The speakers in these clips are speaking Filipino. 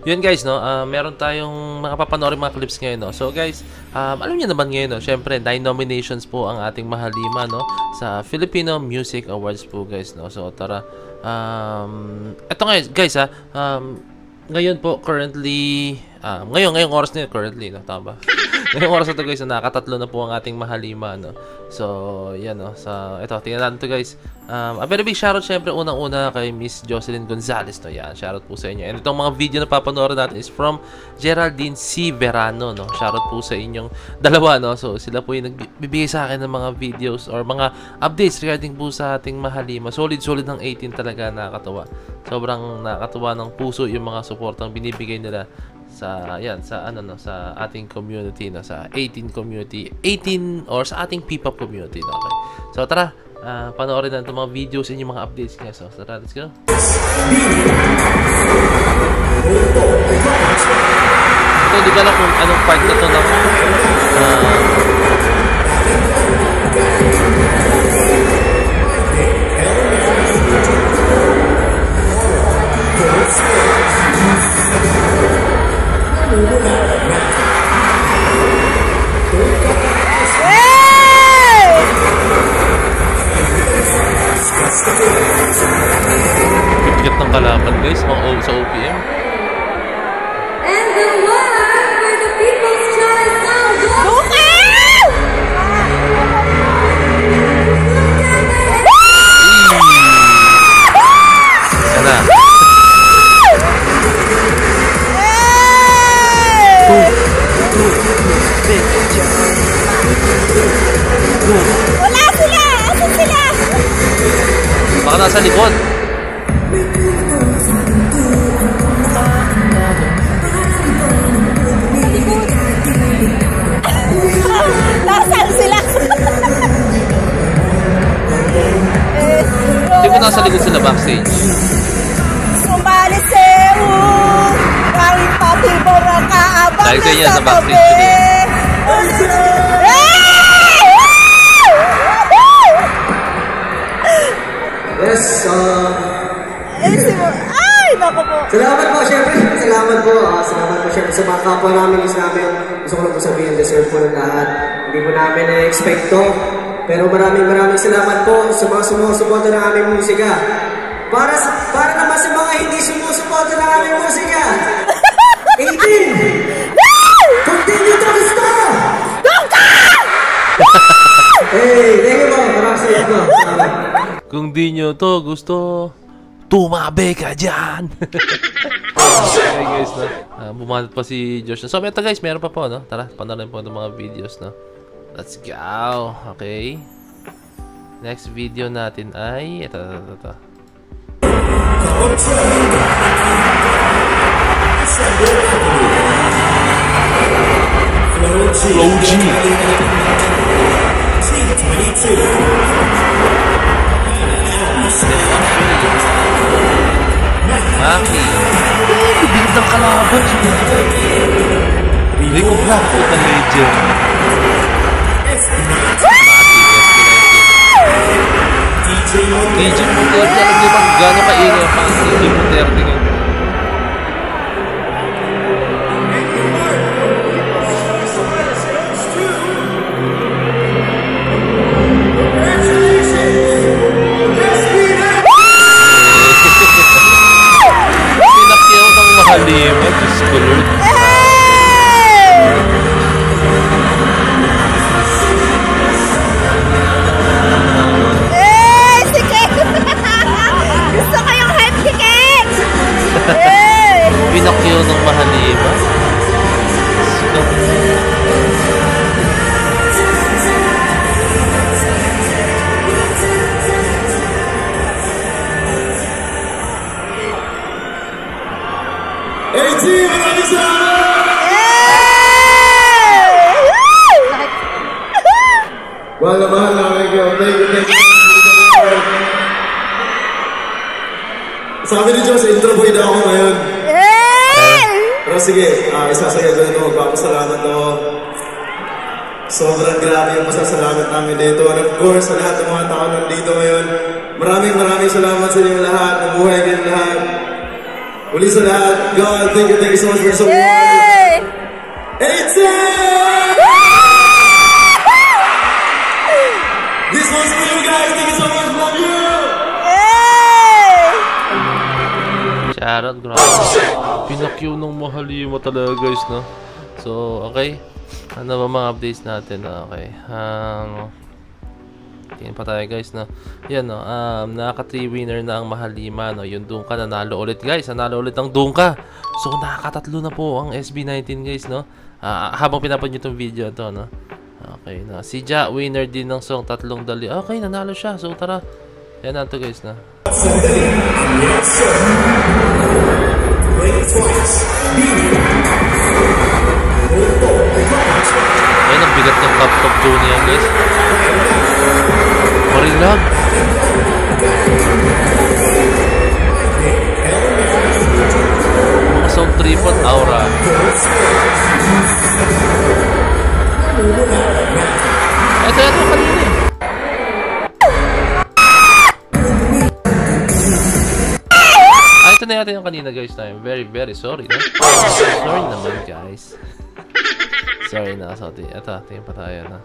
yun guys, no, meron tayong mga papanoorin mga clips ngayon, no. So guys, alam niyo naman ngayon, no, syempre 9 nominations po ang ating Mahalima, no, sa Filipino Music Awards po guys, no. So tara, eto guys, ngayon po currently, ngayong oras na yun, currently, no, tama ba? Ngayong oras na to guys, nakatatlo na po ang ating Mahalima, no. So yan, no, ito, tingnan natin to guys. A very big shoutout syempre unang-una kay Miss Jocelyn Gonzalez, no. Yan, shoutout po sa inyo. And itong mga video na papanoorin natin is from Geraldine C. Verano, no. Shoutout po sa inyong dalawa, no. So sila po yung nagbibigay sa akin ng mga videos or mga updates regarding po sa ating Mahalima. Solid ng 18 talaga, nakakatuwa. Sobrang nakakatuwa ng puso yung mga suportang binibigay nila sa sa ating community, no, sa 18 community, 18 or sa ating P-pop community, no? Okay. So tara, panoorin natin itong mga videos and yung mga updates niya. So tara, let's go. Ito, hindi ka alam kung anong part na ito ng bigat ng kalaban guys, mga sa OPM. And the winner for the People's Choice now goes Wala sila! Asan sila? Baka nasa likod. Nasaan sila? Hindi mo nasa likod sila backstage. Sumali sa'yo ang patibor ang kaabang dahil kanya sa sa backstage gabi. Yes, Ay, naku po. salamat po, syempre. Salamat po syempre sa mga kapwa namin is namin. Gusto ko lang po sabihin, deserve po ng lahat. Hindi po namin na-expect to. Pero maraming salamat po sa mga sumusuporta ng aming musika. Para naman sa mga hindi sumusuporta ng aming musika. 18! Continue to gusto! Hey, thank you po. Maraming salamat po. Kung di nyo to gusto, tumabi ka dyan. Okay guys, no? Bumanat pa si Josh. So ito guys, meron pa po, no? Tara, panoorin po itong mga videos, no? Let's go. Okay. Next video natin ay ito. Flow G. Maki. Bigat ng kalaban. Rico Black po na legend. Maki, DJ Monterde. Alam niyo ba gano'n kaingay ang DJ Monterde ngayon? Mahalima, Diyos ko Lord. Sige! Gusto ko yung hype ticket! Pinakyo ng Mahalima. Mahal namin kayo. Thank you. Sabi ni Diyos, intro boy na ako ngayon. Pero sige, isasagay ko na ito. Magpapasalamat ako. Sobrang grabe yung pasasalamat namin dito. And of course, sa lahat ng mga tao nandito ngayon, maraming salamat sa inyo lahat. Nabuhay kayong lahat. Muli sa lahat, God, thank you so much for so Yay! And it's it! This one's for you guys, thank you so much, love you! Yay! Charot, grabe. Pinakyaw ng mahalima talaga guys, no? So, okay. Ano ba mga updates natin? Okay. Tingin pa tayo guys, no? Yan, no? Nakaka 3 winner na ang mahalima, no? Yung Dungka nanalo ulit guys. Nanalo ulit ang Dungka. So, nakakatatlo na po ang SB19 guys, no? Habang pinapanood nyo itong video ito, no? Okay, na. Si Ja, winner din ng song Tatlong Dali. Okay, nanalo siya. So, tara. Yan na ito guys, na. Ayun, ang bigat ng top Johnny yan guys. Marilag. Mga sound tripod, aura. Ito kanina eh. Ito na yata yung kanina guys na I'm very sorry, no? Sorry naman guys. Sorry na, sorry. Ito, tingin pa tayo na.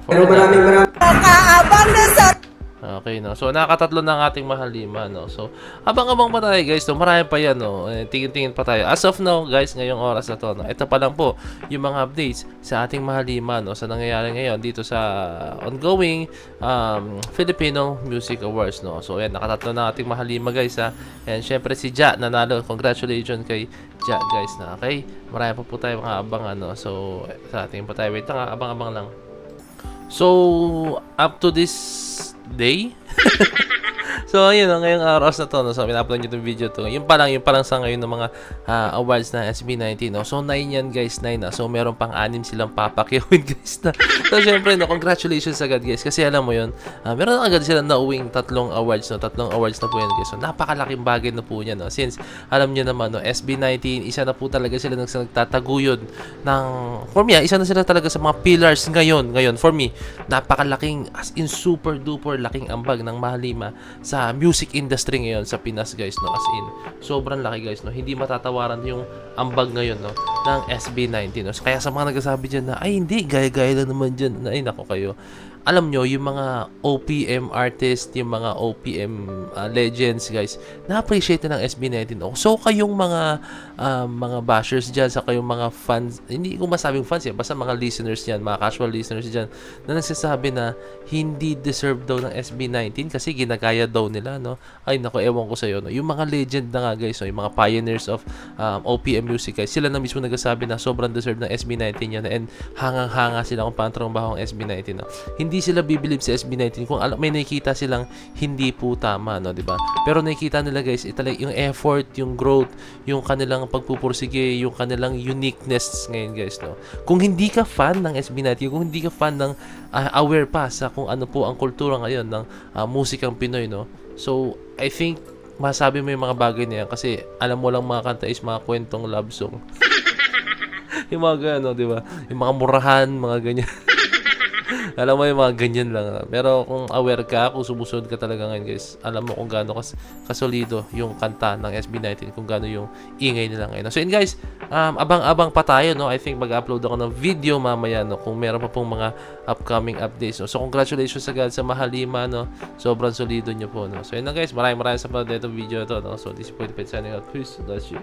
Pero maraming Kaabang na sa... Okay, no? So, nakatatlo na ang ating mahalima, no? So, abang-abang pa tayo, guys, no? Marami pa yan, no? Tingin-tingin pa tayo. As of now, guys, ngayong oras na to, no? Ito pa lang po, yung mga updates sa ating mahalima, no? Sa nangyayari ngayon dito sa ongoing Filipino Music Awards, no? So, yan, nakatatlo na ating mahalima, guys, ha? And, syempre, si Ja, nanalo. Congratulations kay Ja, guys, na. Okay? Marami pa po tayo mga abangan, no? So, sa ating pa tayo. Wait lang, abang-abang lang. So, up to this day. So, ayun, ngayong araw na to, no? So, pinapanood nyo itong video to. Yung pa lang sa ngayon ng mga awards na SB19, no? So, 9 yan, guys, 9 na. So, meron pang 6 silang papakyawin, guys, na. So, syempre, no, congratulations agad, guys. Kasi, alam mo yun, meron agad silang nauwing 3 awards, no? 3 awards na po yan, guys. So, napakalaking bagay na po yan, no? Since, alam nyo naman, no, SB19, isa na po talaga sila nagtataguyod ng, for me, isa na sila talaga sa mga pillars ngayon, for me, napakalaking, as in super duper laking ambag ng mahalima sa music industry ngayon sa Pinas, guys, no? As in, sobrang laki, guys, no? Hindi matatawaran yung ambag ngayon, no, ng SB19, no? So, kaya sa mga nagsasabi dyan na, ay hindi, gaya-gaya lang naman dyan, ay nako kayo. Alam nyo, yung mga OPM artists, yung mga OPM legends, guys, na-appreciate na ng SB19. So, kayong mga bashers dyan, sa kayong mga fans, hindi ko masabing fans yan, basta mga listeners yan, mga casual listeners dyan, na nagsasabi na hindi deserve daw ng SB19 kasi ginagaya daw nila, no? Ay, naku, ewan ko sa'yo, no? Yung mga legend na nga, guys, no? Yung mga pioneers of OPM music, guys, sila na mismo nagsasabi na sobrang deserve ng SB19 yan, and hangang-hanga sila kung paano trabaho ang SB19, no? Hindi sila bibilib sa SB19 kung may nakikita silang hindi po tama, no, 'di ba? Pero nakikita nila, guys, yung effort, yung growth, yung kanilang pagpupursige, yung kanilang uniqueness ngayon, guys, no. Kung hindi ka fan ng SB19, kung hindi ka fan ng aware pa sa kung ano po ang kultura ngayon ng musikang Pinoy, no. So, I think masabi mo yung mga bagay na yan kasi alam mo lang mga kanta is mga kwentong love song. Yung mga gano, 'di ba? Yung mga murahan, mga ganyan. Alam mo yung mga ganyan lang. Pero kung aware ka, kung sumusunod ka talaga ngayon, guys, alam mo kung gaano kasolido yung kanta ng SB19, kung gaano yung ingay nila ngayon. So, yun, guys, abang-abang pa tayo, no? I think mag-upload ako ng video mamaya, no? Kung meron pa pong mga upcoming updates, no? So, congratulations agad sa mahalima, no? Sobrang solido nyo po, no? So, yun na, guys. Maraming sa panood na itong video ito, no? So, this is Pwede signing out. Peace. Bless you.